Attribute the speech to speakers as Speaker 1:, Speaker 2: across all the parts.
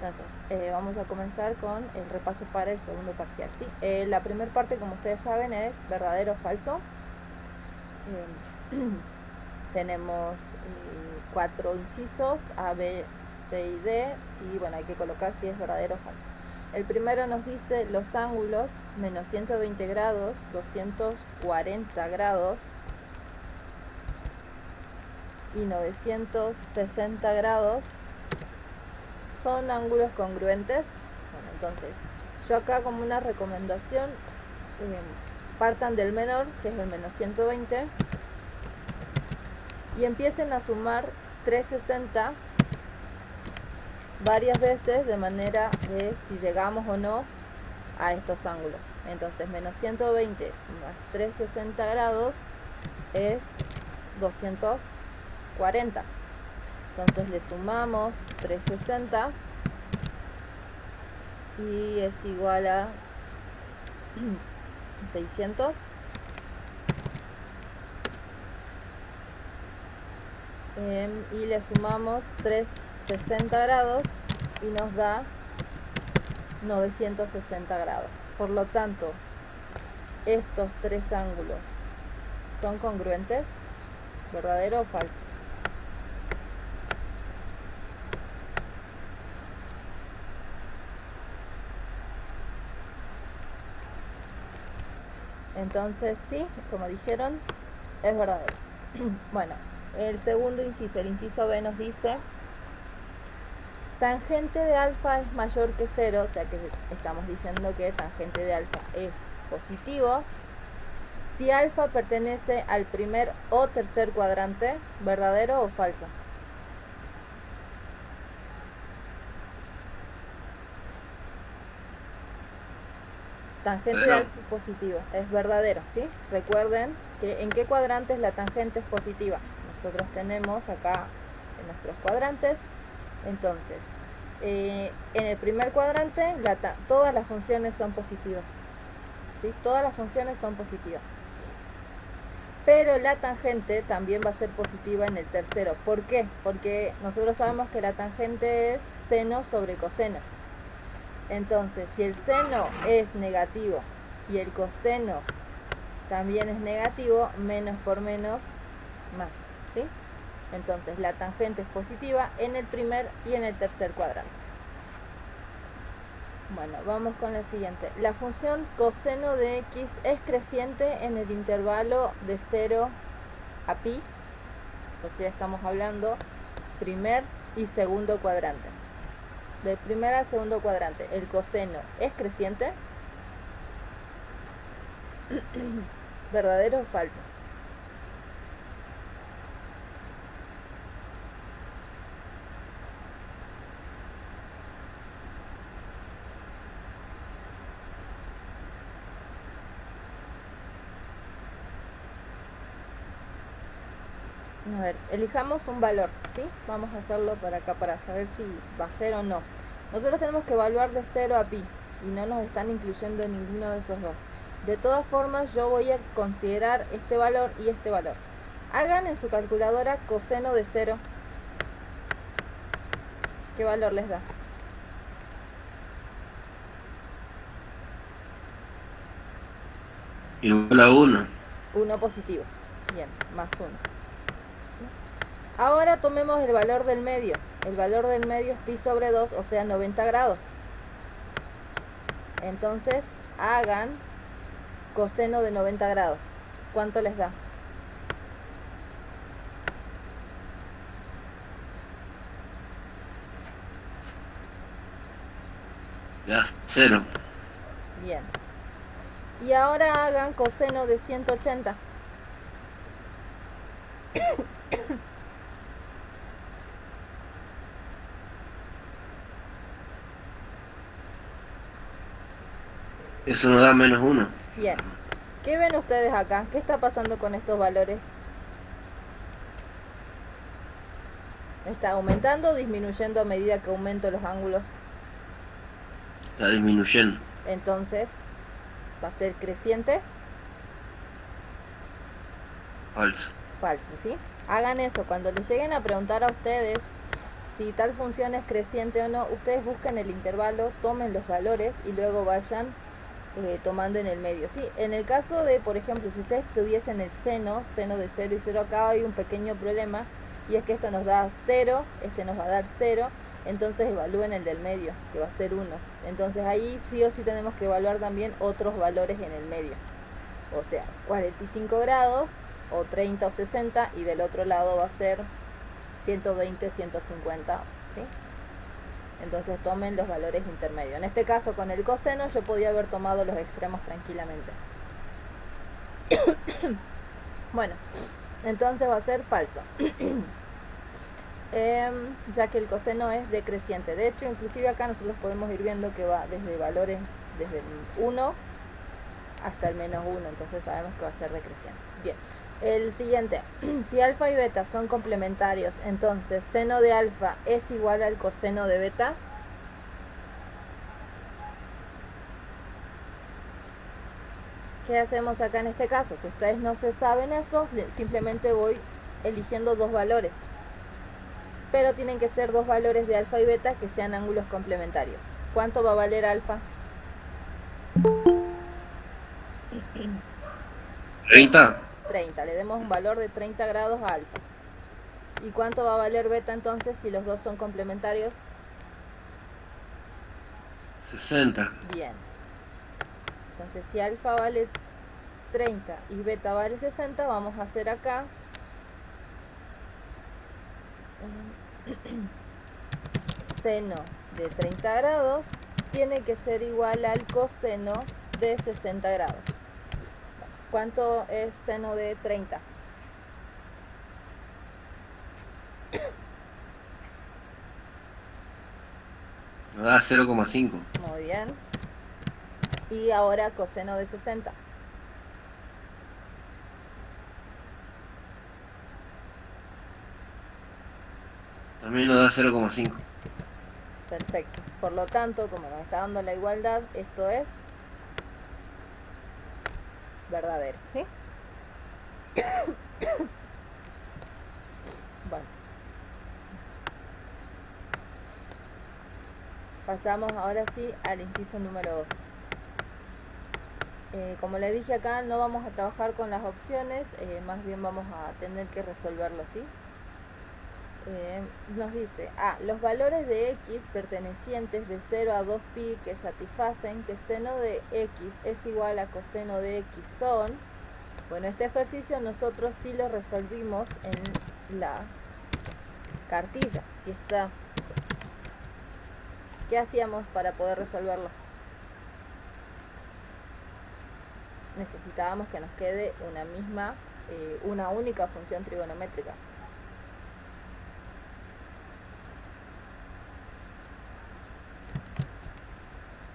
Speaker 1: Entonces, vamos a comenzar con el repaso para el segundo parcial, ¿sí? La primera parte, como ustedes saben, es verdadero o falso. Tenemos 4 incisos, A, B, C y D, y bueno, hay que colocar si es verdadero o falso. El primero nos dice los ángulos menos 120 grados, 240 grados y 960 grados son ángulos congruentes. Bueno, entonces, yo acá como una recomendación, partan del menor, que es el menos 120, y empiecen a sumar 360 varias veces, de manera de si llegamos o no a estos ángulos. Entonces, menos 120 más 360 grados es 240. Entonces le sumamos 360 y es igual a 600. Y le sumamos 360 grados y nos da 960 grados. Por lo tanto, estos tres ángulos son congruentes, ¿verdadero o falso? Entonces sí, como dijeron, es verdadero. Bueno, el segundo inciso, el inciso B, nos dice tangente de alfa es mayor que 0, o sea que estamos diciendo que tangente de alfa es positivo si alfa pertenece al primer o tercer cuadrante, ¿verdadero o falso? Tangente de alfa es positivo, es verdadero, ¿sí? Recuerden que en qué cuadrantes la tangente es positiva. Nosotros tenemos acá en nuestros cuadrantes, entonces, en el primer cuadrante todas las funciones son positivas, ¿sí? Todas las funciones son positivas. Pero la tangente también va a ser positiva en el tercero. ¿Por qué? Porque nosotros sabemos que la tangente es seno sobre coseno. Entonces, si el seno es negativo y el coseno también es negativo, menos por menos, más, ¿sí? Entonces, la tangente es positiva en el primer y en el tercer cuadrante. Bueno, vamos con la siguiente. La función coseno de x es creciente en el intervalo de 0 a pi, o sea, estamos hablando primer y segundo cuadrante. Del primer al segundo cuadrante, ¿el coseno es creciente? ¿Verdadero o falso? A ver, elijamos un valor, ¿sí? Vamos a hacerlo por acá para saber si va a ser o no. Nosotros tenemos que evaluar de 0 a pi y no nos están incluyendo ninguno de esos dos. De todas formas, yo voy a considerar este valor y este valor. Hagan en su calculadora coseno de 0. ¿Qué valor les da?
Speaker 2: Igual a 1.
Speaker 1: 1 positivo. Bien, más 1. Ahora tomemos el valor del medio. El valor del medio es pi sobre 2, o sea 90 grados. Entonces, hagan coseno de 90 grados. ¿Cuánto les da?
Speaker 2: Ya, 0.
Speaker 1: Bien. Y ahora hagan coseno de 180.
Speaker 2: Eso nos da menos 1.
Speaker 1: Bien. ¿Qué ven ustedes acá? ¿Qué está pasando con estos valores? ¿Está aumentando o disminuyendo a medida que aumento los ángulos?
Speaker 2: Está disminuyendo.
Speaker 1: Entonces, ¿va a ser creciente?
Speaker 2: Falso.
Speaker 1: Falso, ¿sí? Hagan eso. Cuando les lleguen a preguntar a ustedes si tal función es creciente o no, ustedes buscan el intervalo, tomen los valores y luego vayan tomando en el medio. ¿Sí? En el caso de, por ejemplo, si ustedes tuviesen el seno de 0 y 0 acá, hay un pequeño problema, y es que esto nos da 0, este nos va a dar 0, entonces evalúen el del medio, que va a ser 1. Entonces ahí sí o sí tenemos que evaluar también otros valores en el medio. O sea, 45 grados, o 30 o 60, y del otro lado va a ser 120, 150, ¿sí? Entonces tomen los valores intermedios. En este caso con el coseno yo podía haber tomado los extremos tranquilamente. Bueno, entonces va a ser falso. Ya que el coseno es decreciente. De hecho, inclusive acá nosotros podemos ir viendo que va desde valores desde el 1 hasta el menos 1, entonces sabemos que va a ser decreciente. Bien, el siguiente, si alfa y beta son complementarios, entonces seno de alfa es igual al coseno de beta. ¿Qué hacemos acá en este caso? Si ustedes no se saben eso, simplemente voy eligiendo dos valores, pero tienen que ser dos valores de alfa y beta que sean ángulos complementarios. ¿Cuánto va a valer alfa?
Speaker 2: 30.
Speaker 1: 30, le demos un valor de 30 grados a alfa. ¿Y cuánto va a valer beta entonces si los dos son complementarios?
Speaker 2: 60.
Speaker 1: Bien. Entonces si alfa vale 30 y beta vale 60, vamos a hacer acá seno de 30 grados tiene que ser igual al coseno de 60 grados. ¿Cuánto es seno de 30?
Speaker 2: Nos da 0,5.
Speaker 1: Muy bien. Y ahora coseno de 60.
Speaker 2: También nos da 0,5.
Speaker 1: Perfecto. Por lo tanto, como nos está dando la igualdad, esto es verdadero, ¿sí? Bueno. Pasamos ahora sí al inciso número 2. Como les dije acá, no vamos a trabajar con las opciones, más bien vamos a tener que resolverlo, ¿sí? Nos dice, los valores de x pertenecientes de 0 a 2pi que satisfacen que seno de x es igual a coseno de x son... Bueno, este ejercicio nosotros sí lo resolvimos en la cartilla, si está. ¿Qué hacíamos para poder resolverlo? Necesitábamos que nos quede una única función trigonométrica.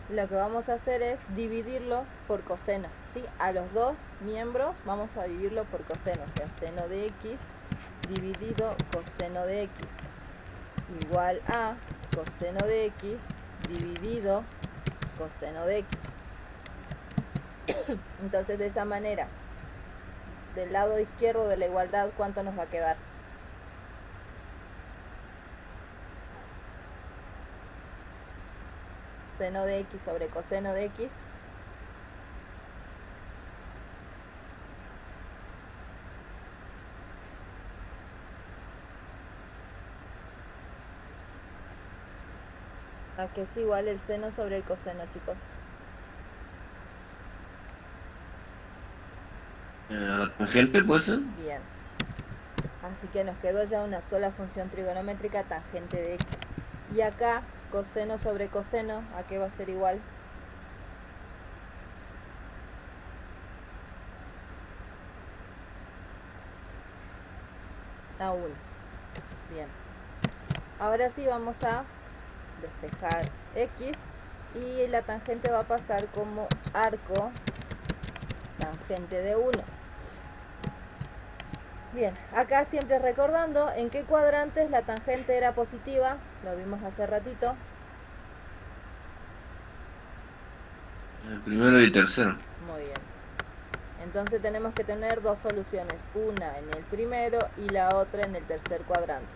Speaker 1: Lo que vamos a hacer es dividirlo por coseno, ¿sí? A los dos miembros vamos a dividirlo por coseno, o sea, seno de x dividido coseno de x igual a coseno de x dividido coseno de x. Entonces, de esa manera, del lado izquierdo de la igualdad, ¿cuánto nos va a quedar? Seno de x sobre coseno de x. ¿A qué es igual el seno sobre el coseno, chicos?
Speaker 2: La tangente puede ser.
Speaker 1: Bien. Así que nos quedó ya una sola función trigonométrica, tangente de x. Y acá, coseno sobre coseno, ¿a qué va a ser igual? A 1. Bien. Ahora sí vamos a despejar x y la tangente va a pasar como arco tangente de 1. Bien, acá siempre recordando en qué cuadrantes la tangente era positiva, lo vimos hace ratito.
Speaker 2: El primero y el tercero.
Speaker 1: Muy bien. Entonces tenemos que tener dos soluciones, una en el primero y la otra en el tercer cuadrante.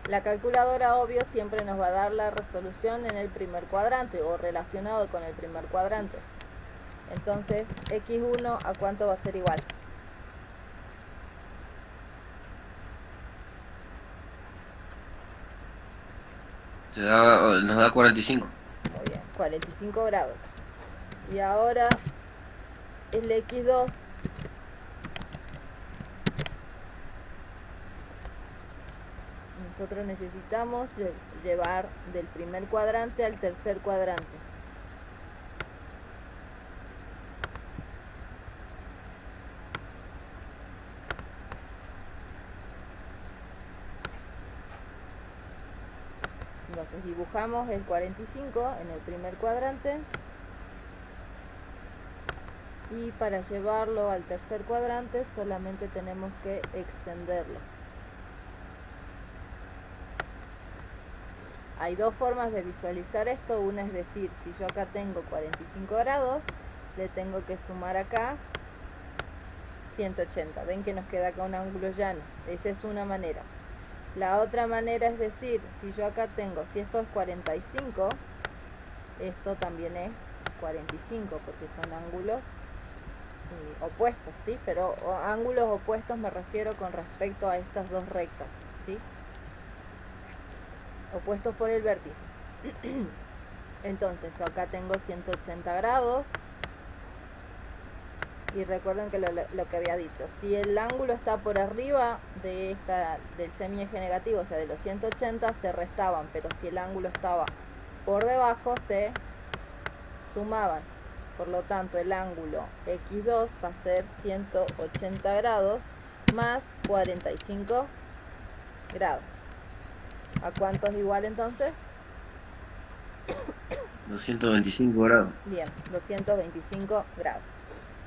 Speaker 1: La calculadora, obvio, siempre nos va a dar la resolución en el primer cuadrante o relacionado con el primer cuadrante. Entonces, x1 ¿a cuánto va a ser igual?
Speaker 2: Nos da 45.
Speaker 1: Muy bien, 45 grados. Y ahora el x2 nosotros necesitamos llevar del primer cuadrante al tercer cuadrante. Entonces dibujamos el 45 en el primer cuadrante y para llevarlo al tercer cuadrante solamente tenemos que extenderlo. Hay dos formas de visualizar esto. Una es decir, si yo acá tengo 45 grados, le tengo que sumar acá 180. Ven que nos queda acá un ángulo llano. Esa es una manera. La otra manera es decir, si yo acá tengo, si esto es 45, esto también es 45, porque son ángulos opuestos, ¿sí? Pero ángulos opuestos me refiero con respecto a estas dos rectas, ¿sí? Opuestos por el vértice. Entonces acá tengo 180 grados. Y recuerden que lo que había dicho, si el ángulo está por arriba del semieje negativo, o sea de los 180, se restaban, pero si el ángulo estaba por debajo, se sumaban. Por lo tanto, el ángulo x2 va a ser 180 grados más 45 grados. ¿A cuánto es igual entonces?
Speaker 2: 225 grados.
Speaker 1: Bien, 225 grados.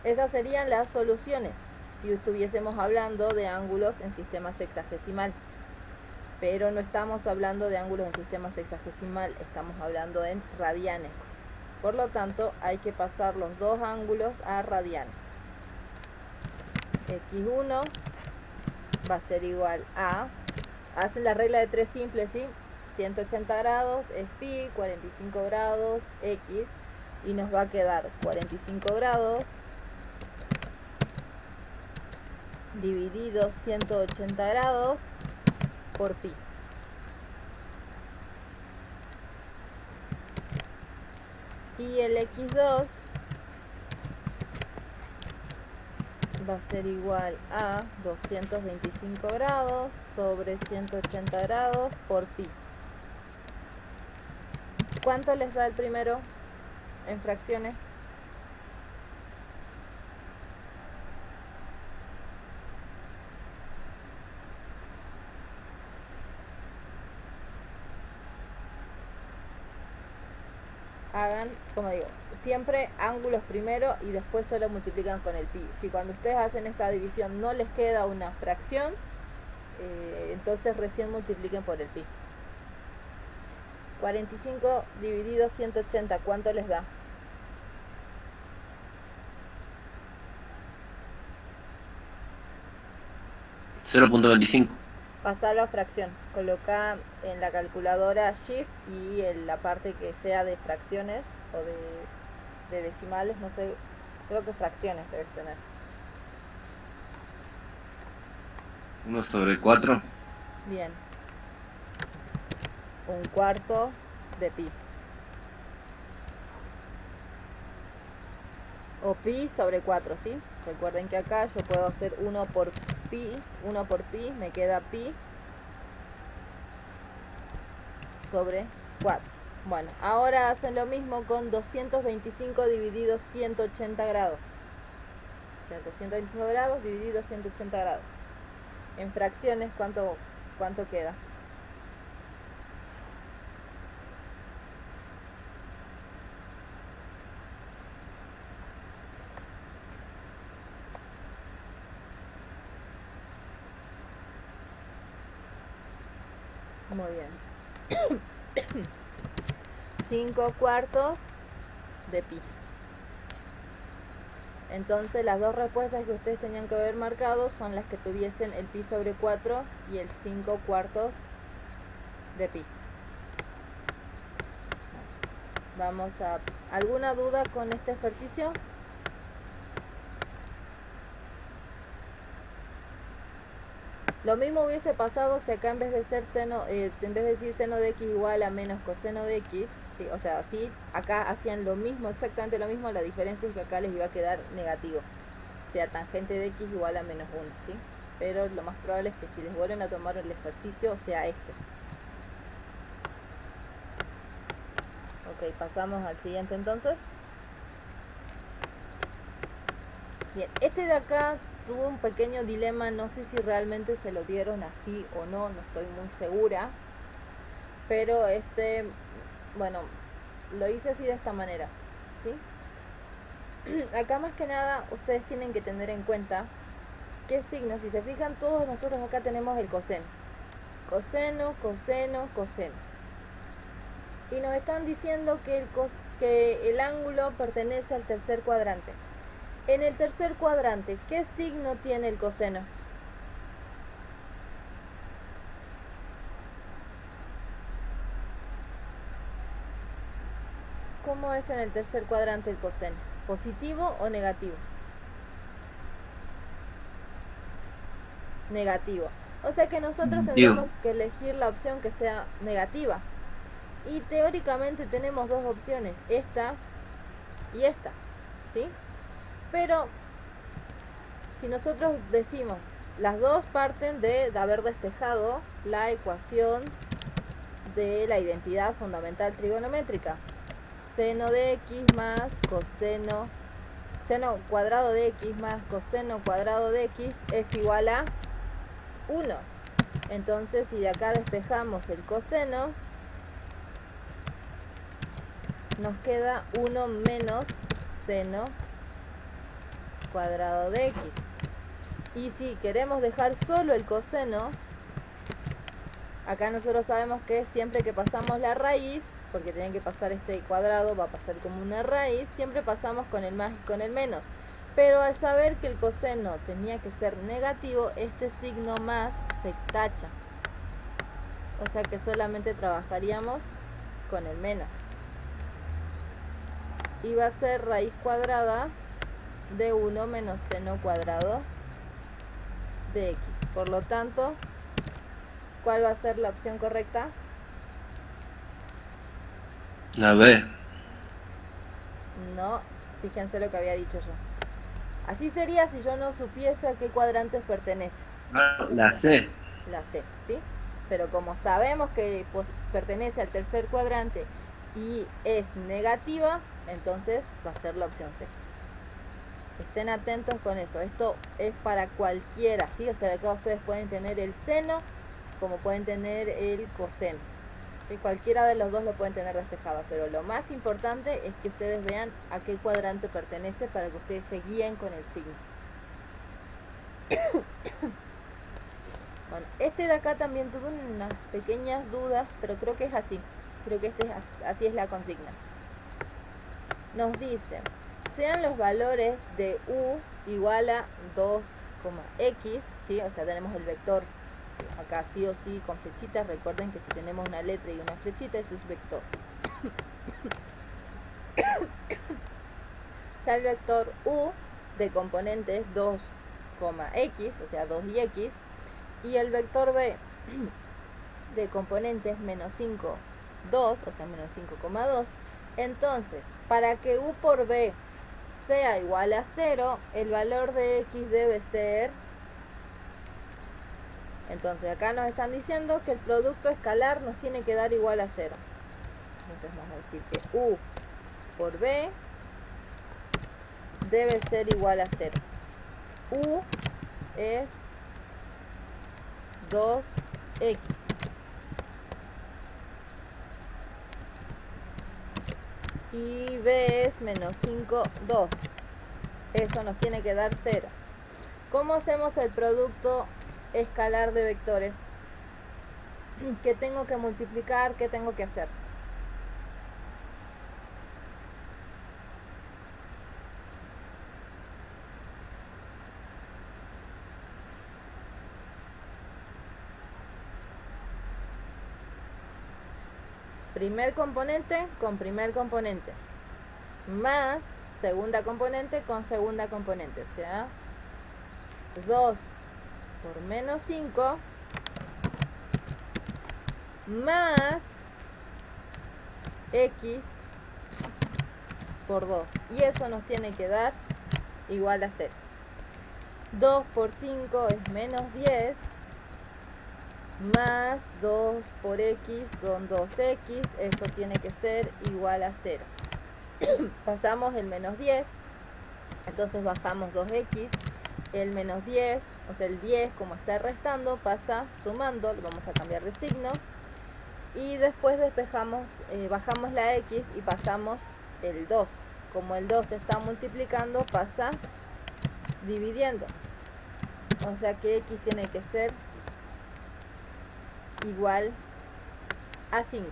Speaker 1: Esas serían las soluciones si estuviésemos hablando de ángulos en sistema sexagesimal. Pero no estamos hablando de ángulos en sistema sexagesimal, estamos hablando en radianes. Por lo tanto, hay que pasar los dos ángulos a radianes. x1 va a ser igual a... Hacen la regla de 3 simples, ¿sí? 180 grados es pi, 45 grados x, y nos va a quedar 45 grados dividido 180 grados por pi. Y el x2 va a ser igual a 225 grados sobre 180 grados por pi. ¿Cuánto les da el primero en fracciones? Hagan, como digo, siempre ángulos primero y después solo multiplican con el pi. Si cuando ustedes hacen esta división no les queda una fracción, entonces recién multipliquen por el pi. 45 dividido 180, ¿cuánto les da?
Speaker 2: $0.25.
Speaker 1: Pasar la fracción, coloca en la calculadora Shift y en la parte que sea de fracciones o de decimales, no sé, creo que fracciones debes tener.
Speaker 2: 1/4.
Speaker 1: Bien. 1/4 de pi. O pi sobre 4, ¿sí? Recuerden que acá yo puedo hacer 1 por pi, me queda pi sobre 4. Bueno, ahora hacen lo mismo con 225 dividido 180 grados. 225 grados dividido 180 grados. En fracciones, ¿cuánto queda? Muy bien. 5/4 de pi. Entonces las dos respuestas que ustedes tenían que haber marcado son las que tuviesen el pi sobre 4 y el 5/4 de pi. Vamos a... ¿Alguna duda con este ejercicio? Lo mismo hubiese pasado si acá en vez de ser seno, en vez de decir seno de x igual a menos coseno de x, ¿sí? O sea, sí, acá hacían lo mismo, exactamente lo mismo, la diferencia es que acá les iba a quedar negativo. O sea, tangente de x igual a menos 1, ¿sí? Pero lo más probable es que si les vuelven a tomar el ejercicio sea este. Ok, pasamos al siguiente entonces. Bien, este de acá tuvo un pequeño dilema, no sé si realmente se lo dieron así o no, no estoy muy segura. Pero bueno, lo hice así de esta manera, ¿sí? Acá más que nada ustedes tienen que tener en cuenta qué signos. Si se fijan, todos nosotros acá tenemos el coseno. Coseno, coseno, coseno. Y nos están diciendo que el ángulo pertenece al tercer cuadrante. En el tercer cuadrante, ¿qué signo tiene el coseno? ¿Cómo es en el tercer cuadrante el coseno? ¿Positivo o negativo? Negativo. O sea que nosotros tendríamos
Speaker 2: Digo,
Speaker 1: que elegir la opción que sea negativa. Y teóricamente tenemos dos opciones, esta y esta, ¿sí? Pero si nosotros decimos, las dos parten de haber despejado la ecuación de la identidad fundamental trigonométrica. Seno de x más coseno, seno cuadrado de x más coseno cuadrado de x es igual a 1. Entonces, si de acá despejamos el coseno, nos queda 1 menos seno cuadrado de x. Y si queremos dejar solo el coseno, acá nosotros sabemos que siempre que pasamos la raíz, porque tienen que pasar este cuadrado, va a pasar como una raíz, siempre pasamos con el más y con el menos. Pero al saber que el coseno tenía que ser negativo, este signo más se tacha. O sea que solamente trabajaríamos con el menos. Y va a ser raíz cuadrada de 1 menos seno cuadrado de x. Por lo tanto, ¿cuál va a ser la opción correcta?
Speaker 2: la B.
Speaker 1: No, fíjense lo que había dicho yo. Así sería si yo no supiese a qué cuadrantes pertenece.
Speaker 2: Ah, la C.
Speaker 1: La C, ¿sí? Pero como sabemos que pertenece al tercer cuadrante y es negativa, entonces va a ser la opción C. Estén atentos con eso. Esto es para cualquiera, ¿sí? O sea, acá ustedes pueden tener el seno como pueden tener el coseno. ¿Sí? Cualquiera de los dos lo pueden tener despejado, pero lo más importante es que ustedes vean a qué cuadrante pertenece para que ustedes se guíen con el signo. Bueno, este de acá también tuve unas pequeñas dudas, pero creo que es así. Creo que así es la consigna. Nos dice, sean los valores de u igual a 2,x, ¿sí? O sea, tenemos el vector acá sí o sí con flechitas. Recuerden que si tenemos una letra y una flechita, eso es vector. Sea el vector u de componentes 2,x, o sea 2 y x, y el vector b de componentes menos 5, 2, o sea menos 5,2. Entonces, para que u por b sea igual a 0, el valor de x debe ser... Entonces acá nos están diciendo que el producto escalar nos tiene que dar igual a 0. Entonces vamos a decir que u por b debe ser igual a 0. U es 2x. Y b es menos 5, 2. Eso nos tiene que dar 0. ¿Cómo hacemos el producto escalar de vectores? ¿Qué tengo que multiplicar? ¿Qué tengo que hacer? primer componente con primer componente, más segunda componente con segunda componente, o sea, 2 por menos 5 más x por 2, y eso nos tiene que dar igual a 0. 2 por 5 es menos 10, más 2 por x son 2x, eso tiene que ser igual a 0. Pasamos el menos 10, entonces bajamos 2x, el menos 10, o sea el 10 como está restando pasa sumando, lo vamos a cambiar de signo, y después despejamos, bajamos la x y pasamos el 2, como el 2 está multiplicando pasa dividiendo, o sea que x tiene que ser igual a 5.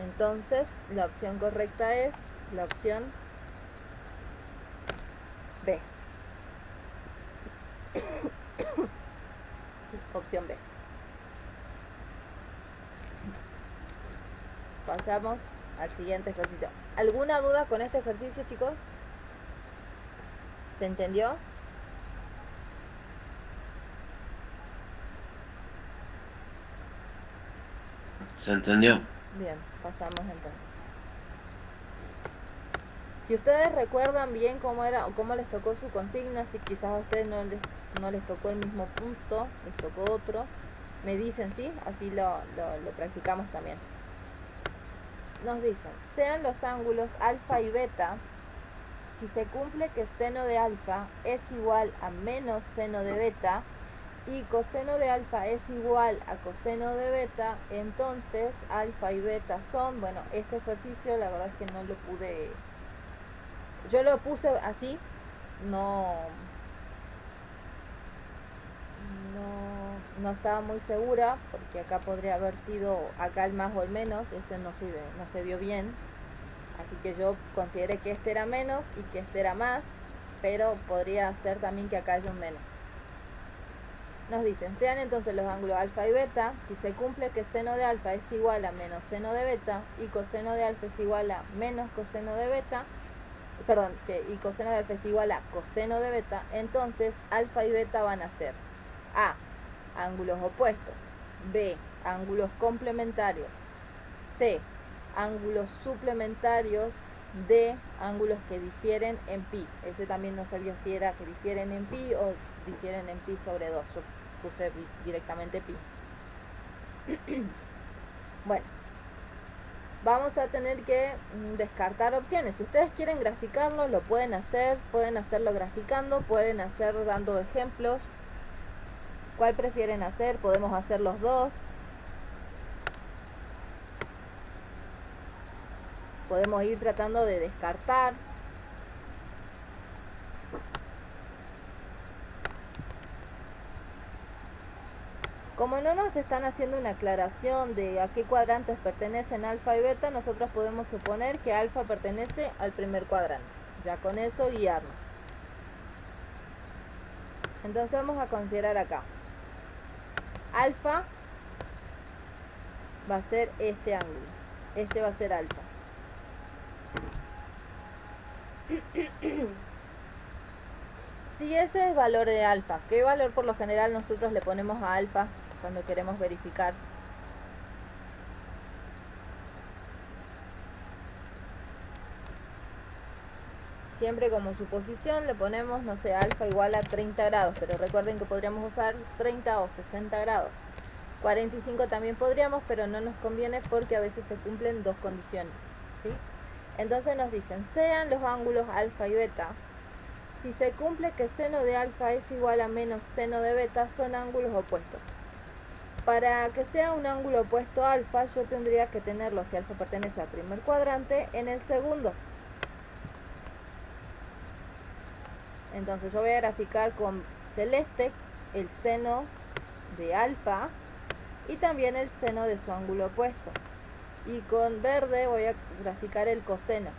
Speaker 1: Entonces la opción correcta es la opción B. Opción B. Pasamos al siguiente ejercicio. ¿Alguna duda con este ejercicio, chicos? ¿Se entendió?
Speaker 2: ¿Se entendió?
Speaker 1: Bien, pasamos entonces. Si ustedes recuerdan bien cómo era o cómo les tocó su consigna, si quizás a ustedes no les tocó el mismo punto, les tocó otro, me dicen, ¿sí? Así lo practicamos también. Nos dicen, sean los ángulos alfa y beta, si se cumple que seno de alfa es igual a menos seno de beta y coseno de alfa es igual a coseno de beta, entonces alfa y beta son, bueno, este ejercicio la verdad es que no lo pude, yo lo puse así, no estaba muy segura, porque acá podría haber sido acá el más o el menos, ese no se vio bien, así que yo consideré que este era menos y que este era más, pero podría ser también que acá haya un menos. Nos dicen, sean entonces los ángulos alfa y beta, si se cumple que seno de alfa es igual a menos seno de beta y coseno de alfa es igual a menos coseno de beta, y coseno de alfa es igual a coseno de beta, entonces alfa y beta van a ser A, ángulos opuestos, B, ángulos complementarios, C, ángulos suplementarios, D, ángulos que difieren en pi. Ese también no sabía si era que difieren en pi o difieren en pi sobre 2. Yo puse directamente pi. Bueno, vamos a tener que descartar opciones. Si ustedes quieren graficarlo, lo pueden hacer. Pueden hacerlo graficando, pueden hacer dando ejemplos. ¿Cuál prefieren hacer? Podemos hacer los dos. Podemos ir tratando de descartar. Como no nos están haciendo una aclaración de a qué cuadrantes pertenecen alfa y beta, nosotros podemos suponer que alfa pertenece al primer cuadrante. Ya con eso guiarnos. Entonces vamos a considerar acá. Alfa va a ser este ángulo. Este va a ser alfa. Si ese es valor de alfa, ¿qué valor por lo general nosotros le ponemos a alfa cuando queremos verificar? Siempre como suposición le ponemos, no sé, alfa igual a 30 grados, pero recuerden que podríamos usar 30 o 60 grados. 45 también podríamos, pero no nos conviene porque a veces se cumplen dos condiciones, ¿sí? Entonces nos dicen, sean los ángulos alfa y beta, si se cumple que seno de alfa es igual a menos seno de beta, son ángulos opuestos. Para que sea un ángulo opuesto a alfa, yo tendría que tenerlo, si alfa pertenece al primer cuadrante, en el segundo. Entonces yo voy a graficar con celeste el seno de alfa y también el seno de su ángulo opuesto. Y con verde voy a graficar el coseno.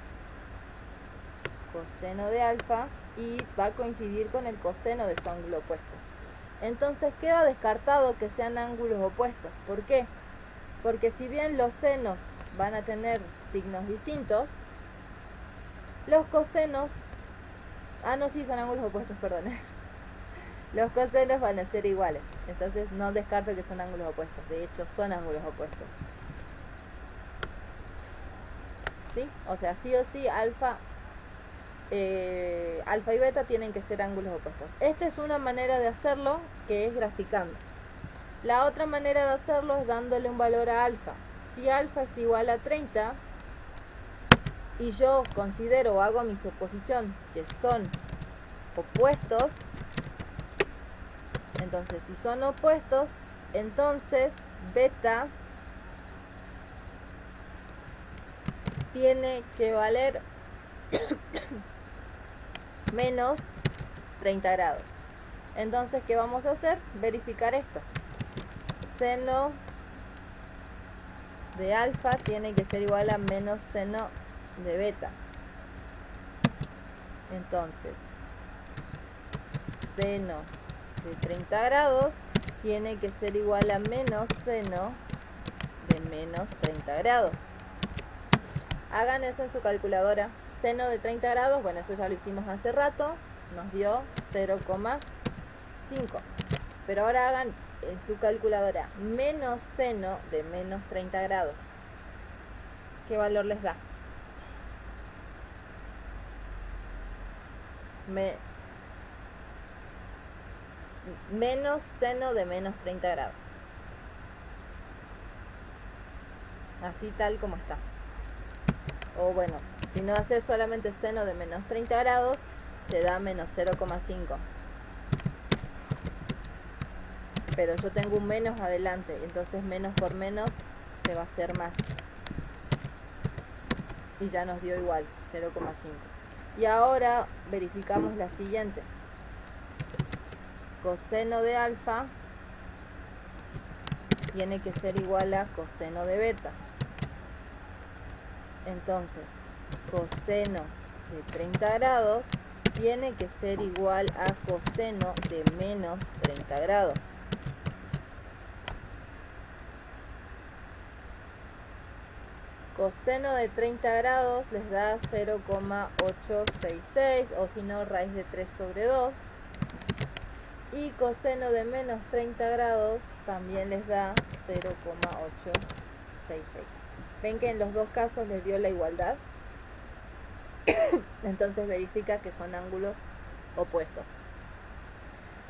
Speaker 1: Coseno de alfa y va a coincidir con el coseno de su ángulo opuesto. Entonces queda descartado que sean ángulos opuestos. ¿Por qué? Porque si bien los senos van a tener signos distintos, los cosenos... Ah, no, sí, son ángulos opuestos, perdón. Los cosenos van a ser iguales. Entonces no descarto que son ángulos opuestos. De hecho, son ángulos opuestos. ¿Sí? O sea, sí o sí, alfa y beta tienen que ser ángulos opuestos. Esta es una manera de hacerlo, que es graficando. La otra manera de hacerlo es dándole un valor a alfa. Si alfa es igual a 30 y yo considero o hago mi suposición que son opuestos, entonces si son opuestos, entonces beta tiene que valer menos 30 grados. Entonces, ¿qué vamos a hacer? Verificar esto. Seno de alfa tiene que ser igual a menos seno de beta. Entonces, seno de 30 grados tiene que ser igual a menos seno de menos 30 grados. Hagan eso en su calculadora. Seno de 30 grados, bueno, eso ya lo hicimos hace rato, nos dio 0,5. Pero ahora hagan en su calculadora menos seno de menos 30 grados. ¿Qué valor les da? Menos seno de menos 30 grados. Así tal como está. O bueno, si no haces solamente seno de menos 30 grados, te da menos 0,5. Pero yo tengo un menos adelante, entonces menos por menos se va a hacer más. Y ya nos dio igual, 0,5. Y ahora verificamos la siguiente. Coseno de alfa tiene que ser igual a coseno de beta. Entonces, coseno de 30 grados tiene que ser igual a coseno de menos 30 grados. Coseno de 30 grados les da 0,866, o si no, raíz de 3 sobre 2. Y coseno de menos 30 grados también les da 0,866. Ven que en los dos casos les dio la igualdad. Entonces verifica que son ángulos opuestos.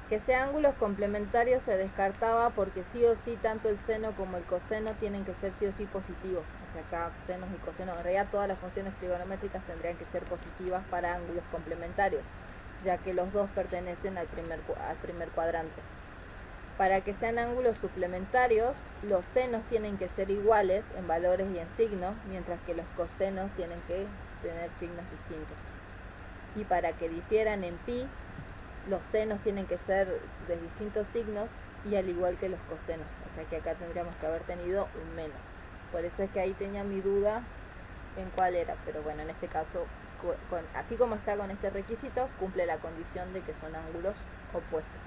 Speaker 1: Que sean ángulos complementarios se descartaba porque sí o sí tanto el seno como el coseno tienen que ser sí o sí positivos. O sea, acá senos y cosenos, en realidad todas las funciones trigonométricas tendrían que ser positivas para ángulos complementarios, ya que los dos pertenecen al primer cuadrante. Para que sean ángulos suplementarios, los senos tienen que ser iguales en valores y en signos, mientras que los cosenos tienen que tener signos distintos. Y para que difieran en pi, los senos tienen que ser de distintos signos y al igual que los cosenos. O sea que acá tendríamos que haber tenido un menos. Por eso es que ahí tenía mi duda en cuál era. Pero bueno, en este caso, así como está con este requisito, cumple la condición de que son ángulos opuestos.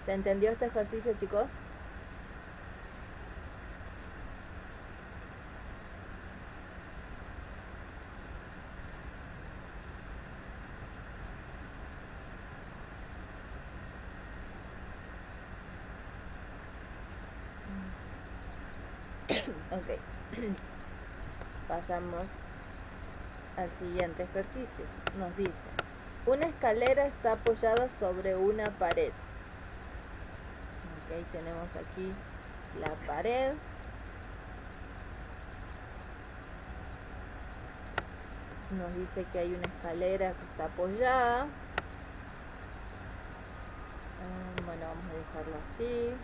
Speaker 1: ¿Se entendió este ejercicio, chicos? Ok. Pasamos al siguiente ejercicio. Nos dice, una escalera está apoyada sobre una pared. Ok, tenemos aquí la pared. Nos dice que hay una escalera que está apoyada. Bueno, vamos a dejarlo así.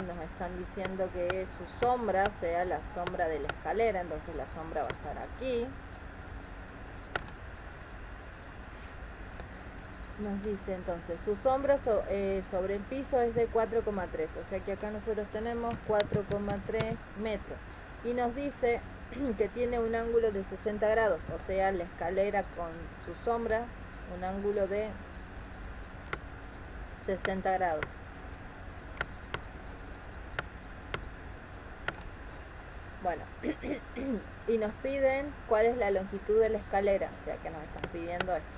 Speaker 1: Nos están diciendo que su sombra sea la sombra de la escalera, entonces la sombra va a estar aquí. Nos dice entonces, su sombra sobre el piso es de 4,3, o sea que acá nosotros tenemos 4,3 metros. Y nos dice que tiene un ángulo de 60 grados, o sea la escalera con su sombra, un ángulo de 60 grados. Bueno, y nos piden cuál es la longitud de la escalera, o sea que nos están pidiendo esto.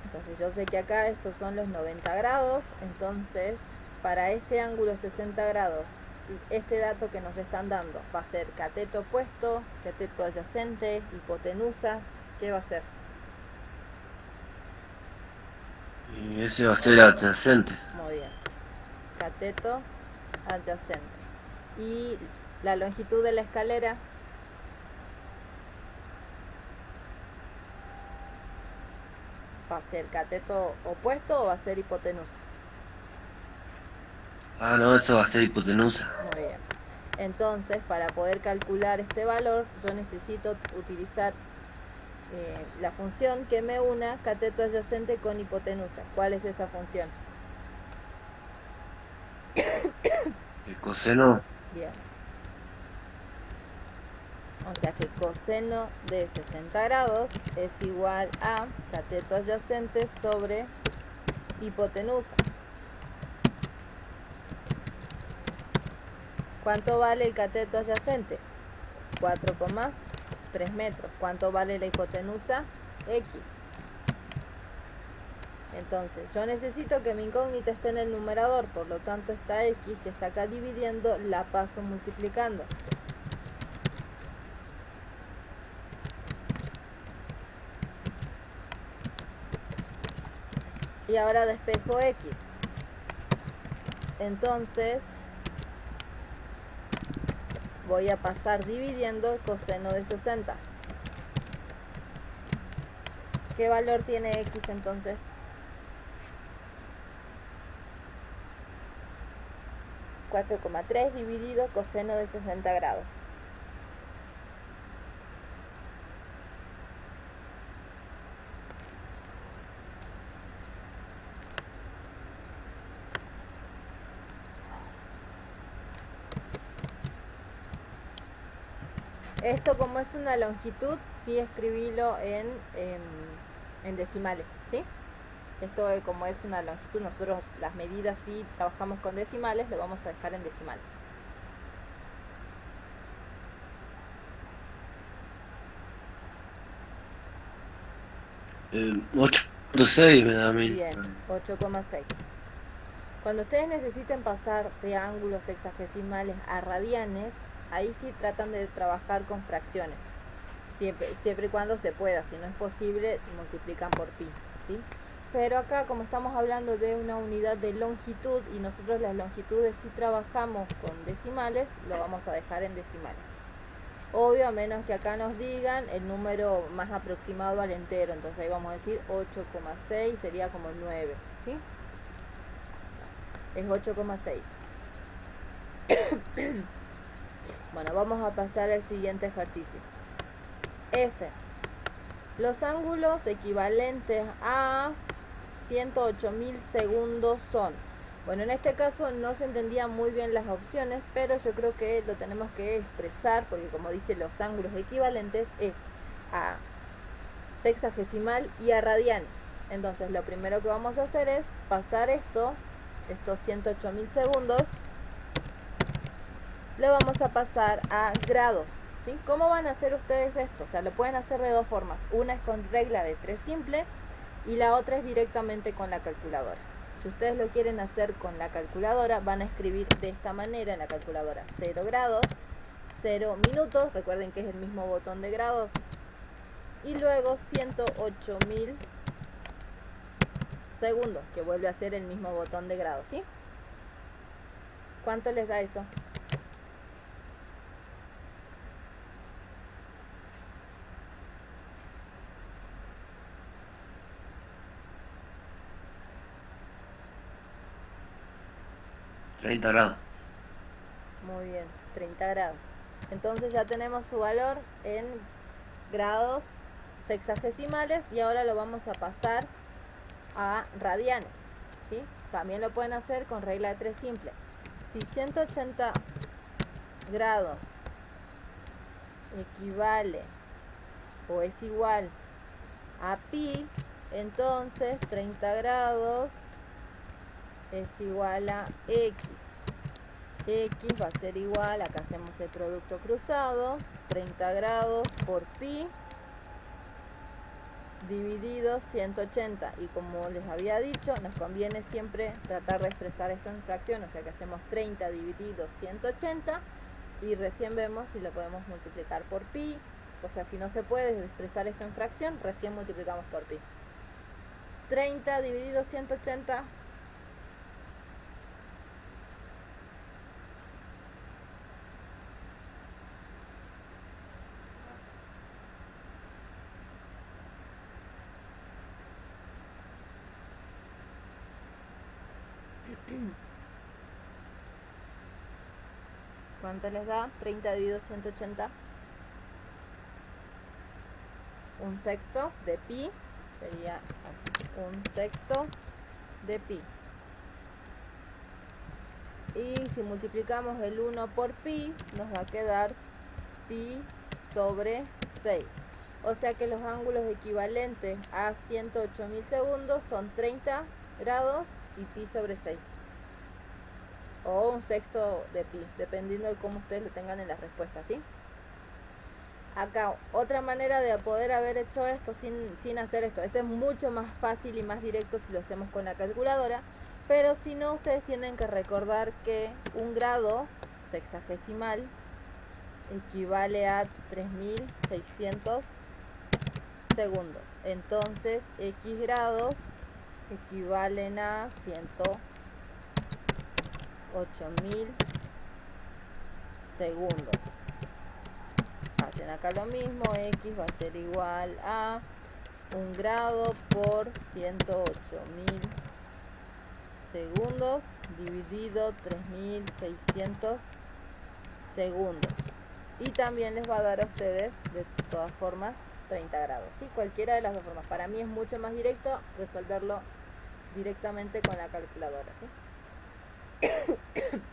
Speaker 1: Entonces yo sé que acá estos son los 90 grados, entonces para este ángulo 60 grados, este dato que nos están dando va a ser cateto opuesto, cateto adyacente, hipotenusa. ¿Qué va a ser?
Speaker 2: Y ese va a ser adyacente.
Speaker 1: Muy bien. Cateto adyacente. Y la longitud de la escalera va a ser cateto opuesto o va a ser hipotenusa.
Speaker 2: Ah, no, eso va a ser hipotenusa.
Speaker 1: Muy bien. Entonces, para poder calcular este valor, yo necesito utilizar la función que me una cateto adyacente con hipotenusa. ¿Cuál es esa función?
Speaker 2: El coseno.
Speaker 1: Bien. O sea que coseno de 60 grados es igual a cateto adyacente sobre hipotenusa. ¿Cuánto vale el cateto adyacente? 4,3 metros. ¿Cuánto vale la hipotenusa? X. Entonces, yo necesito que mi incógnita esté en el numerador, por lo tanto esta X que está acá dividiendo la paso multiplicando. Y ahora despejo X. Entonces, voy a pasar dividiendo el coseno de 60. ¿Qué valor tiene X entonces? 4,3 dividido coseno de 60 grados. Esto, como es una longitud, sí escribilo en decimales, ¿sí? Esto, como es una longitud, nosotros las medidas sí trabajamos con decimales, lo vamos a dejar en decimales.
Speaker 2: El 8,6 me da a mí.
Speaker 1: Bien, 8,6. Cuando ustedes necesiten pasar de ángulos sexagesimales a radianes, ahí sí tratan de trabajar con fracciones. Siempre y cuando se pueda. Si no es posible, multiplican por pi, ¿sí? Pero acá, como estamos hablando de una unidad de longitud y nosotros las longitudes sí trabajamos con decimales, lo vamos a dejar en decimales. Obvio, a menos que acá nos digan el número más aproximado al entero. Entonces ahí vamos a decir 8,6, sería como 9, ¿sí? Es 8,6. Bueno, vamos a pasar al siguiente ejercicio. F. Los ángulos equivalentes a 108.000 segundos son. Bueno, en este caso no se entendían muy bien las opciones, pero yo creo que lo tenemos que expresar, porque como dice los ángulos equivalentes es a sexagesimal y a radianes. Entonces lo primero que vamos a hacer es pasar estos 108.000 segundos, lo vamos a pasar a grados, ¿sí? ¿Cómo van a hacer ustedes esto? O sea, lo pueden hacer de dos formas. Una es con regla de 3 simple y la otra es directamente con la calculadora. Si ustedes lo quieren hacer con la calculadora, van a escribir de esta manera en la calculadora: 0 grados, 0 minutos, recuerden que es el mismo botón de grados, y luego 108.000 segundos, que vuelve a ser el mismo botón de grados, ¿sí? ¿Cuánto les da eso?
Speaker 2: $30 grados.
Speaker 1: Muy bien, 30 grados. Entonces ya tenemos su valor en grados sexagesimales y ahora lo vamos a pasar a radianes, ¿sí? También lo pueden hacer con regla de 3 simple. Si 180 grados equivale o es igual a pi, Entonces 30 grados es igual a X. X va a ser igual, acá hacemos el producto cruzado, 30 grados por pi dividido 180. Y como les había dicho, nos conviene siempre tratar de expresar esto en fracción, o sea que hacemos 30 dividido 180 y recién vemos si lo podemos multiplicar por pi. O sea, si no se puede expresar esto en fracción, recién multiplicamos por pi. 30 dividido 180. ¿Cuánto les da? 30 dividido 180. Un sexto de pi. Sería así. Un sexto de pi. Y si multiplicamos el 1 por pi, nos va a quedar pi sobre 6. O sea que los ángulos equivalentes a 108.000 segundos son 30 grados y pi sobre 6. O un sexto de pi, dependiendo de cómo ustedes lo tengan en la respuesta, ¿sí? Acá, otra manera de poder haber hecho esto sin hacer esto. Esto es mucho más fácil y más directo si lo hacemos con la calculadora. Pero si no, ustedes tienen que recordar que un grado sexagesimal equivale a 3600 segundos. Entonces, X grados equivalen a 108.000 segundos. Hacen acá lo mismo, X va a ser igual a 1 grado por 108.000 segundos dividido 3600 segundos. Y también les va a dar a ustedes, de todas formas, 30 grados, ¿sí? Cualquiera de las dos formas. Para mí es mucho más directo resolverlo directamente con la calculadora, ¿sí?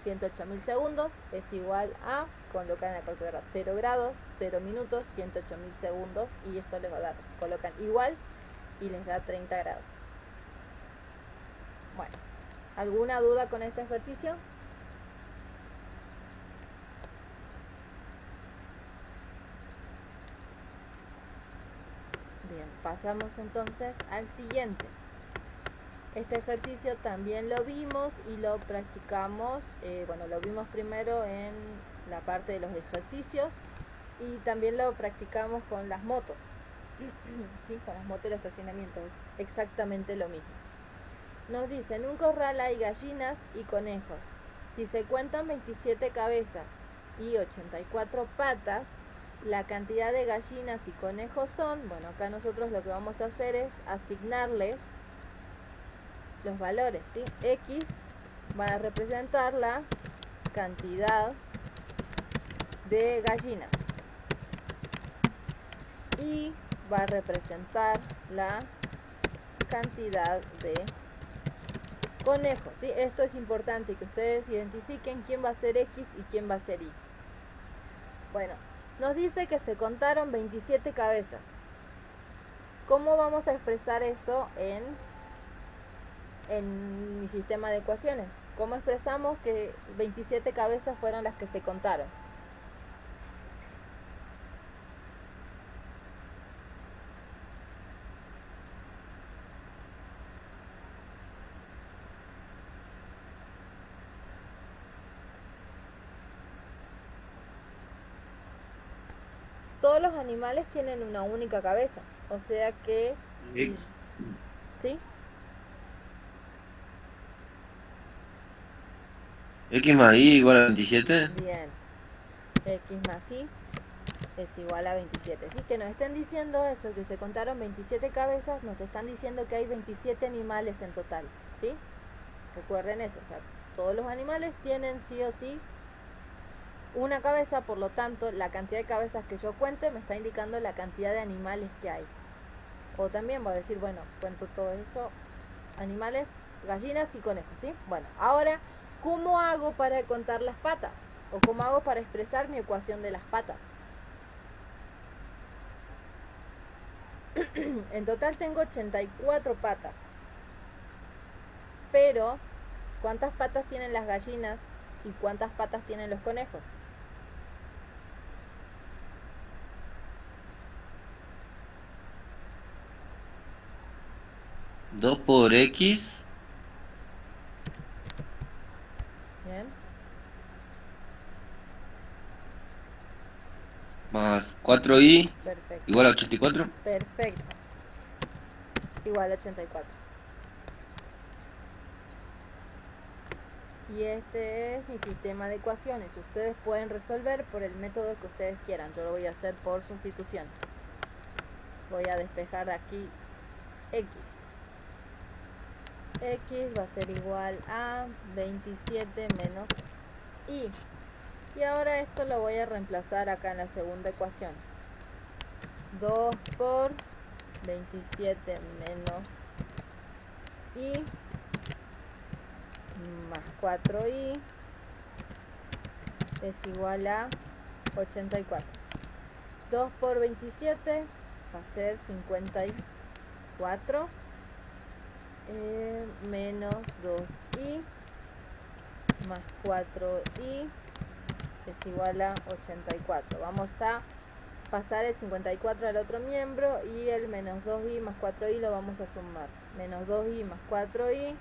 Speaker 1: 108.000 segundos es igual a, colocan en la calculadora 0 grados, 0 minutos, 108.000 segundos, y esto les va a dar, colocan igual y les da 30 grados. Bueno, ¿alguna duda con este ejercicio? Bien, pasamos entonces al siguiente. Este ejercicio también lo vimos y lo practicamos, bueno, lo vimos primero en la parte de los ejercicios y también lo practicamos con las motos, ¿sí? Con las motos y el estacionamiento, es exactamente lo mismo. Nos dice, en un corral hay gallinas y conejos. Si se cuentan 27 cabezas y 84 patas, la cantidad de gallinas y conejos son, bueno, acá nosotros lo que vamos a hacer es asignarles los valores, ¿sí? X va a representar la cantidad de gallinas y va a representar la cantidad de conejos, ¿sí? Esto es importante, que ustedes identifiquen quién va a ser X y quién va a ser Y. Bueno, nos dice que se contaron 27 cabezas. ¿Cómo vamos a expresar eso en mi sistema de ecuaciones? ¿Cómo expresamos que 27 cabezas fueron las que se contaron? Todos los animales tienen una única cabeza, o sea que ¿sí?
Speaker 2: X más Y igual a 27.
Speaker 1: Bien, X más Y es igual a 27. ¿Sí? Que nos estén diciendo eso, que se contaron 27 cabezas, nos están diciendo que hay 27 animales en total, ¿sí? Recuerden eso, o sea, todos los animales tienen sí o sí una cabeza, por lo tanto, la cantidad de cabezas que yo cuente me está indicando la cantidad de animales que hay. O también voy a decir, bueno, cuento todo eso, animales, gallinas y conejos, ¿sí? Bueno, ahora, ¿cómo hago para contar las patas? ¿O cómo hago para expresar mi ecuación de las patas? En total tengo 84 patas. Pero, ¿cuántas patas tienen las gallinas y cuántas patas tienen los conejos?
Speaker 2: Dos por X
Speaker 1: Bien,
Speaker 2: más 4Y
Speaker 1: perfecto.
Speaker 2: igual a 84.
Speaker 1: Perfecto. Igual a 84. Y este es mi sistema de ecuaciones. Ustedes pueden resolver por el método que ustedes quieran. Yo lo voy a hacer por sustitución. Voy a despejar de aquí X. X va a ser igual a 27 menos Y. Y ahora esto lo voy a reemplazar acá en la segunda ecuación. 2 por 27 menos Y más 4Y es igual a 84. 2 por 27 va a ser 54 menos 2Y más 4Y es igual a 84. Vamos a pasar el 54 al otro miembro y el menos 2Y más 4Y lo vamos a sumar. Menos 2Y más 4Y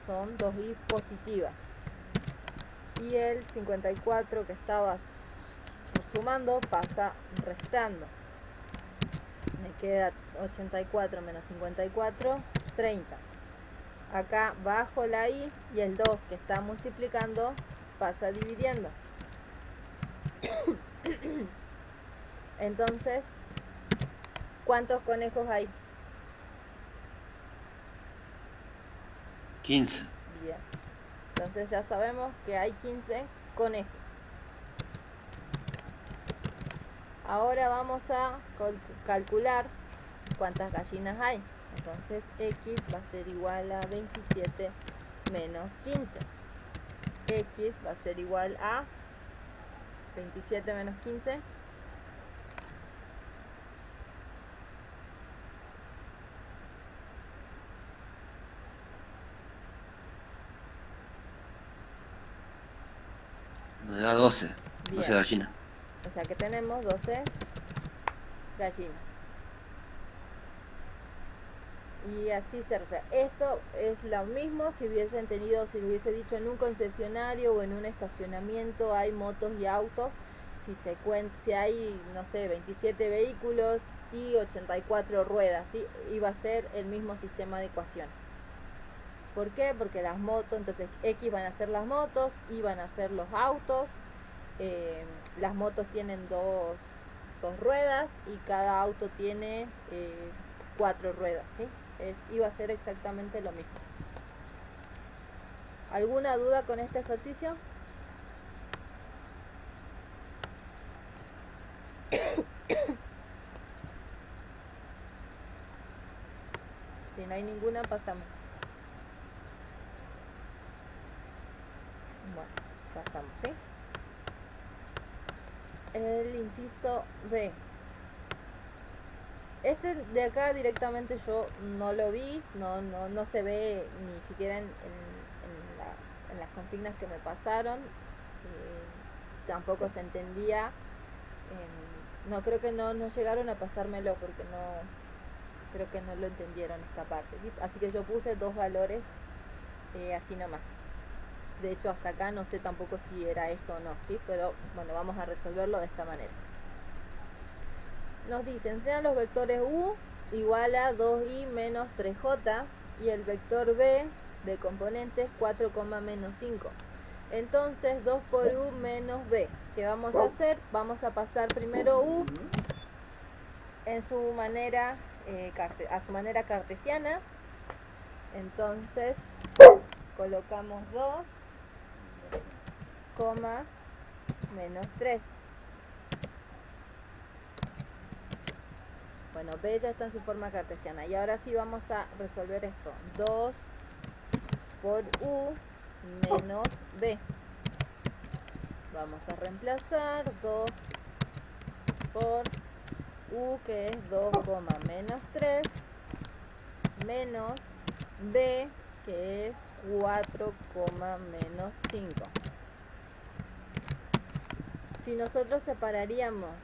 Speaker 1: son 2Y positivas. Y el 54 que estaba sumando pasa restando. Me queda 84 menos 54, 30. Acá bajo la I y el 2 que está multiplicando pasa dividiendo. Entonces, ¿cuántos conejos hay?
Speaker 2: 15.
Speaker 1: Bien. Entonces ya sabemos que hay 15 conejos. Ahora vamos a calcular cuántas gallinas hay. Entonces X va a ser igual a 27 menos 15. X va a ser igual a 27 menos 15.
Speaker 2: Me da 12. 12
Speaker 1: Bien.
Speaker 2: gallinas.
Speaker 1: O sea que tenemos 12 gallinas. Y así se resuelve. Esto es lo mismo si hubiesen tenido, si lo hubiese dicho en un concesionario o en un estacionamiento hay motos y autos. Si hay, no sé, 27 vehículos y 84 ruedas, ¿sí? Iba a ser el mismo sistema de ecuación. ¿Por qué? Porque las motos, entonces X van a ser las motos, Y van a ser los autos. Las motos tienen dos ruedas y cada auto tiene 4 ruedas, ¿sí? Iba a ser exactamente lo mismo. ¿Alguna duda con este ejercicio? Si no hay ninguna, pasamos. Bueno, pasamos, ¿sí? El inciso B. Este de acá directamente yo no lo vi, no se ve ni siquiera en las consignas que me pasaron. Tampoco se entendía. No creo que no llegaron a pasármelo porque creo que no lo entendieron esta parte, ¿sí? Así que yo puse dos valores así nomás. De hecho hasta acá no sé tampoco si era esto o no, ¿sí? Pero bueno, vamos a resolverlo de esta manera. Nos dicen, sean los vectores U igual a 2i menos 3j y el vector B de componentes 4, menos 5. Entonces 2 por U menos B. ¿Qué vamos a hacer? Vamos a pasar primero U en su manera, a su manera cartesiana. Entonces colocamos 2, menos 3. Bueno, B ya está en su forma cartesiana. Y ahora sí vamos a resolver esto. 2 por U menos B. Vamos a reemplazar 2 por U, que es 2, menos 3, menos B, que es 4, menos 5. Si nosotros separaríamos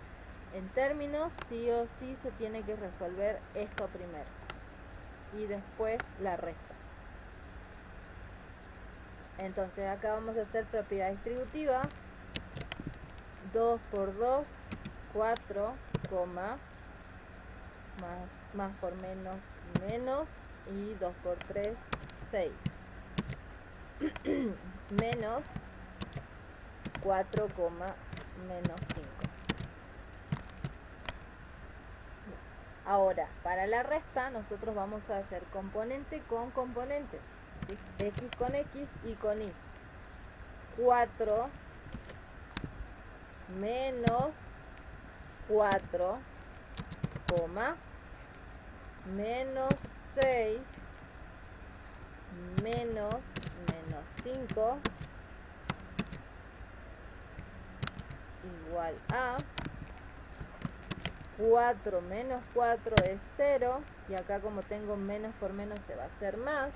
Speaker 1: en términos, sí o sí se tiene que resolver esto primero y después la resta. Entonces acá vamos a hacer propiedad distributiva. 2 por 2, 4, más por menos, menos, y 2 por 3, 6. Menos 4, menos 5. Ahora, para la resta, nosotros vamos a hacer componente con componente, ¿sí? X con X y con Y. 4 menos 4, menos 6, menos 5, igual a 4 menos 4 es 0, y acá como tengo menos por menos se va a hacer más.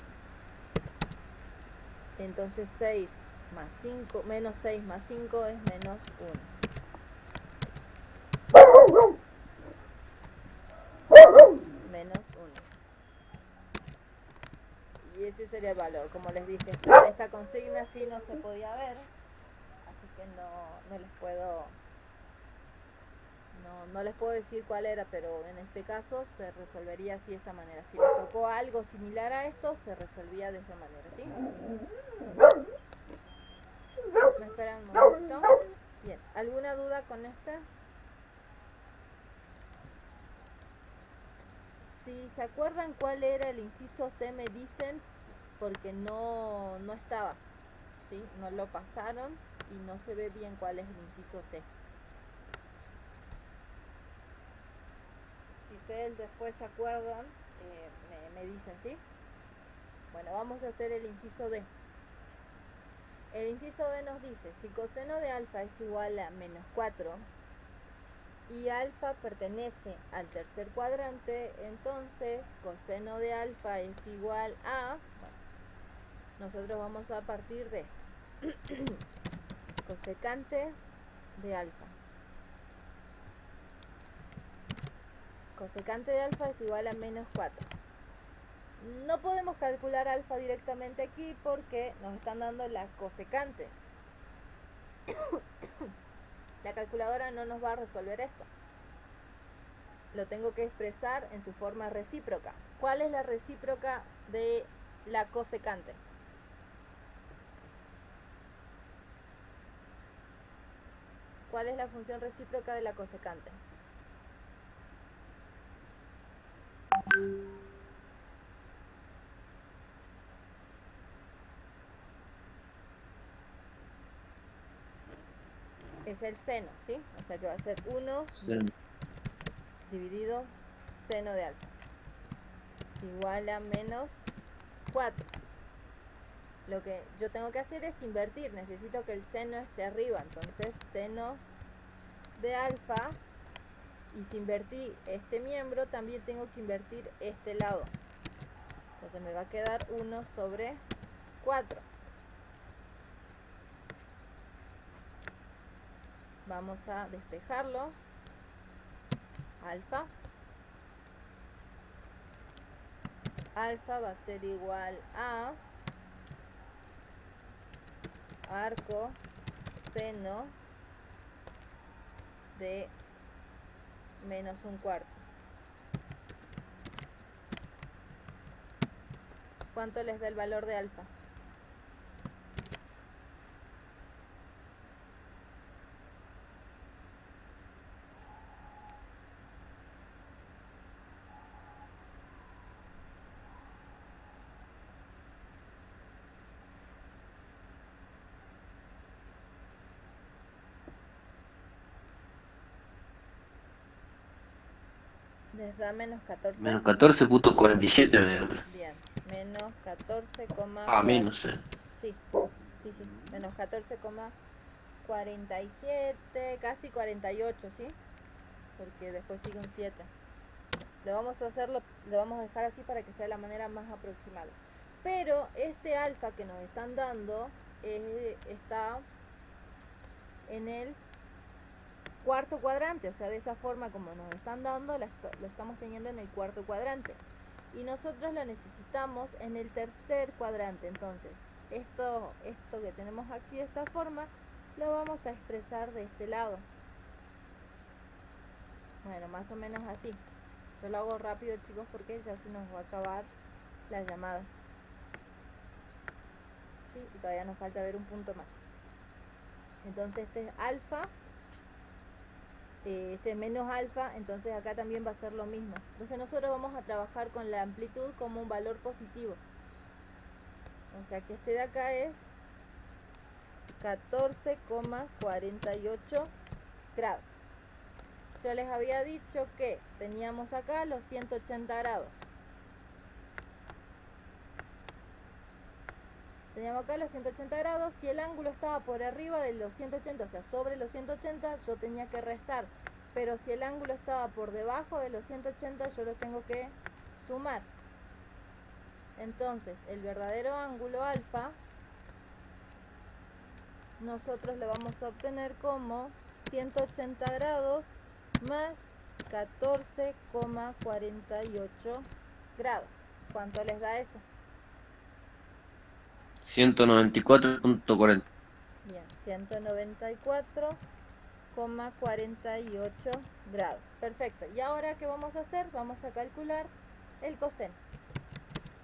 Speaker 1: Entonces 6 más 5, menos 6 más 5 es menos 1. Menos 1. Y ese sería el valor. Como les dije, esta consigna sí no se podía ver, así que no les puedo no les puedo decir cuál era, pero en este caso se resolvería así de esa manera. Si les tocó algo similar a esto, se resolvía de esa manera, ¿sí? ¿Me esperan un momento? Bien, ¿alguna duda con este? Si se acuerdan cuál era el inciso C, me dicen, porque no estaba, ¿sí? No lo pasaron y no se ve bien cuál es el inciso C. Si ustedes después se acuerdan, me dicen, ¿sí? Bueno, vamos a hacer el inciso D. El inciso D nos dice, si coseno de alfa es igual a menos 4 y alfa pertenece al tercer cuadrante, entonces coseno de alfa es igual a, bueno, nosotros vamos a partir de esto, cosecante de alfa. Cosecante de alfa es igual a menos 4. No podemos calcular alfa directamente aquí porque nos están dando la cosecante. La calculadora no nos va a resolver esto. Lo tengo que expresar en su forma recíproca. ¿Cuál es la recíproca de la cosecante? ¿Cuál es la función recíproca de la cosecante? Es el seno, ¿sí? O sea que va a ser 1 dividido seno de alfa. Igual a menos 4. Lo que yo tengo que hacer es invertir. Necesito que el seno esté arriba. Entonces seno de alfa. Y si invertí este miembro, también tengo que invertir este lado. Entonces me va a quedar 1 sobre 4. Vamos a despejarlo. Alfa. Alfa va a ser igual a arco seno de menos 1/4. ¿Cuánto les da el valor de alfa? Les da menos 14.
Speaker 2: Menos 14.47 me dio.
Speaker 1: Bien, menos 14,
Speaker 2: Menos,
Speaker 1: sí, menos 14,47, casi 48, ¿sí? porque después sigue un 7. Lo vamos a dejar así para que sea la manera más aproximada. Pero este alfa que nos están dando está en el cuarto cuadrante, o sea, de esa forma como nos están dando, lo estamos teniendo en el cuarto cuadrante. Y nosotros lo necesitamos en el tercer cuadrante. Entonces, esto que tenemos aquí de esta forma, lo vamos a expresar de este lado. Bueno, más o menos así. Yo lo hago rápido, chicos, porque ya se nos va a acabar la llamada. ¿Sí? Y todavía nos falta ver un punto más. Entonces este es alfa, este es menos alfa, entonces acá también va a ser lo mismo. Entonces nosotros vamos a trabajar con la amplitud como un valor positivo. O sea que este de acá es 14,48 grados. Yo les había dicho que teníamos acá los 180 grados. Teníamos acá los 180 grados. Si el ángulo estaba por arriba de los 180, o sea, sobre los 180, yo tenía que restar. Pero si el ángulo estaba por debajo de los 180, yo lo tengo que sumar. Entonces, el verdadero ángulo alfa, nosotros lo vamos a obtener como 180 grados más 14,48 grados. ¿Cuánto les da eso?
Speaker 2: 194.40.
Speaker 1: Bien, 194,48 grados. Perfecto. ¿Y ahora qué vamos a hacer? Vamos a calcular el coseno.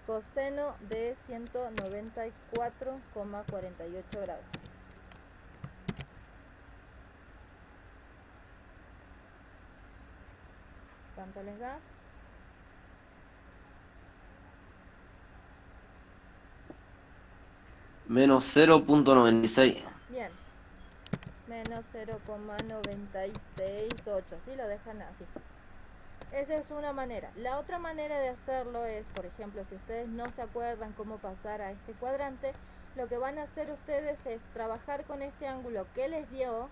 Speaker 1: Coseno de 194,48 grados. ¿Cuánto les da?
Speaker 2: Menos 0.96.
Speaker 1: Bien. Menos 0,968. ¿Sí? Lo dejan así. Esa es una manera. La otra manera de hacerlo es, por ejemplo, si ustedes no se acuerdan cómo pasar a este cuadrante, lo que van a hacer ustedes es trabajar con este ángulo que les dio.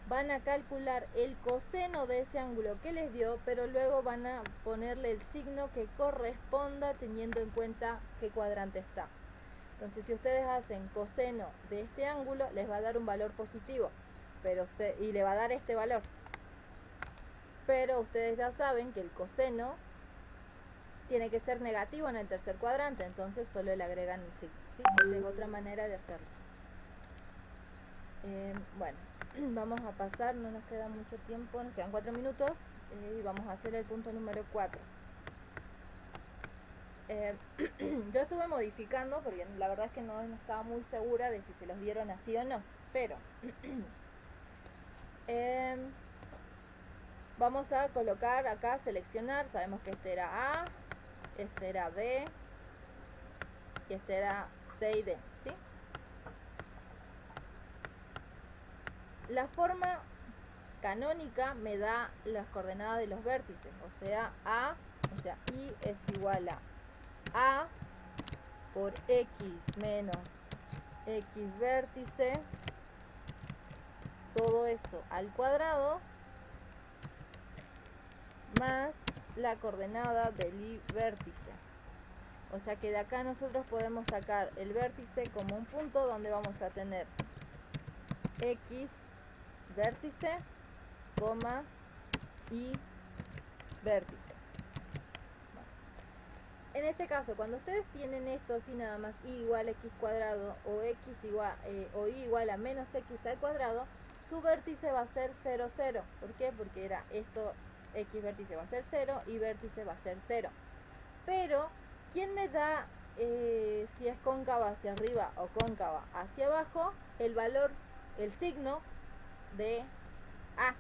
Speaker 1: Van a calcular el coseno de ese ángulo que les dio, pero luego van a ponerle el signo que corresponda teniendo en cuenta qué cuadrante está. Entonces, si ustedes hacen coseno de este ángulo, les va a dar un valor positivo, y le va a dar este valor. Pero ustedes ya saben que el coseno tiene que ser negativo en el tercer cuadrante, entonces solo le agregan el signo, ¿sí? Esa es otra manera de hacerlo. Bueno, vamos a pasar, no nos queda mucho tiempo, nos quedan 4 minutos y vamos a hacer el punto número 4. Yo estuve modificando porque la verdad es que no estaba muy segura de si se los dieron así o no, pero vamos a colocar acá, seleccionar, sabemos que este era A, este era B y este era C y D, ¿sí? La forma canónica me da las coordenadas de los vértices, o sea, I es igual a por X menos X vértice, todo eso al cuadrado, más la coordenada del Y vértice. O sea que de acá nosotros podemos sacar el vértice como un punto donde vamos a tener X vértice, coma, Y vértice. Bueno. En este caso, cuando ustedes tienen esto así nada más, Y igual a X cuadrado o o Y igual a menos X al cuadrado, su vértice va a ser 0, 0. ¿Por qué? Porque era esto, X vértice va a ser 0, Y vértice va a ser 0. Pero, ¿quién me da si es cóncava hacia arriba o cóncava hacia abajo? El valor, el signo de A.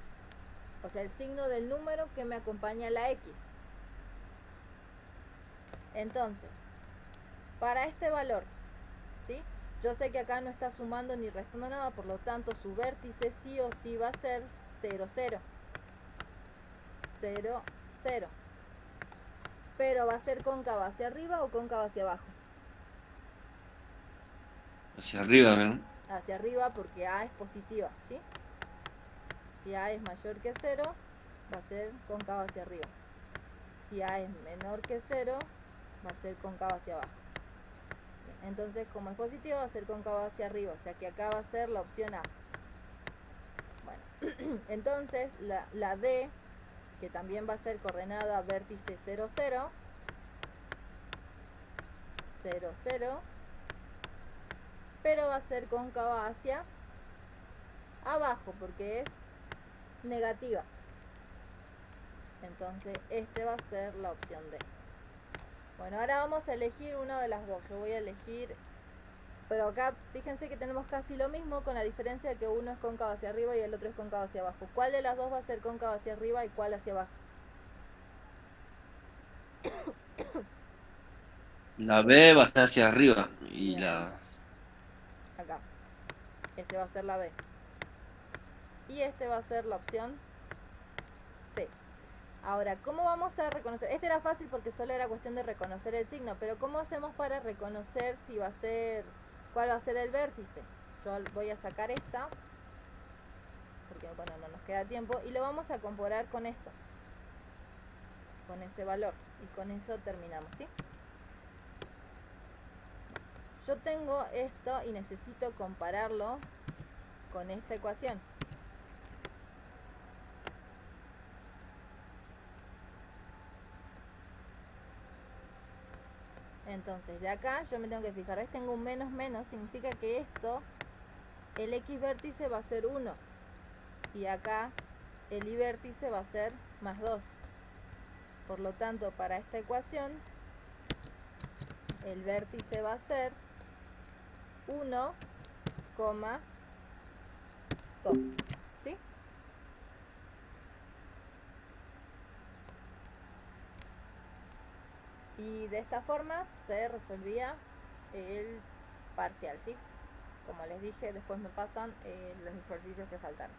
Speaker 1: O sea, el signo del número que me acompaña a la X. Entonces, para este valor, ¿sí? Yo sé que acá no está sumando ni restando nada, por lo tanto su vértice sí o sí va a ser 0, 0. 0, 0. Pero va a ser cóncava hacia arriba o cóncava hacia abajo.
Speaker 2: Hacia arriba, ¿no?
Speaker 1: Hacia arriba porque A es positiva, ¿sí? Si A es mayor que 0, va a ser cóncavo hacia arriba. Si A es menor que 0, va a ser cóncavo hacia abajo. Entonces, como es positivo, va a ser cóncavo hacia arriba. O sea que acá va a ser la opción A. Bueno, entonces la D, que también va a ser coordenada vértice 0, 0, 0, 0, pero va a ser cóncava hacia abajo porque es negativa. Entonces este va a ser la opción D. Bueno, ahora vamos a elegir una de las dos. Yo voy a elegir, pero acá fíjense que tenemos casi lo mismo, con la diferencia de que uno es cóncavo hacia arriba y el otro es cóncavo hacia abajo. ¿Cuál de las dos va a ser cóncavo hacia arriba y cuál hacia abajo?
Speaker 2: La B va a estar hacia arriba y
Speaker 1: Bien,
Speaker 2: la...
Speaker 1: acá. Este va a ser la B. Y este va a ser la opción C. Ahora, ¿cómo vamos a reconocer? Este era fácil porque solo era cuestión de reconocer el signo, pero ¿cómo hacemos para reconocer si va a ser, cuál va a ser el vértice? Yo voy a sacar esta, porque bueno, no nos queda tiempo, y lo vamos a comparar con esto, con ese valor, y con eso terminamos, ¿sí? Yo tengo esto y necesito compararlo con esta ecuación. Entonces, de acá yo me tengo que fijar, tengo un menos menos, significa que esto, el x vértice va a ser 1, y acá el y vértice va a ser más 2. Por lo tanto, para esta ecuación, el vértice va a ser 1,2. ¿Sí? Y de esta forma se resolvía el parcial, ¿sí? Como les dije, después me pasan los ejercicios que faltaron.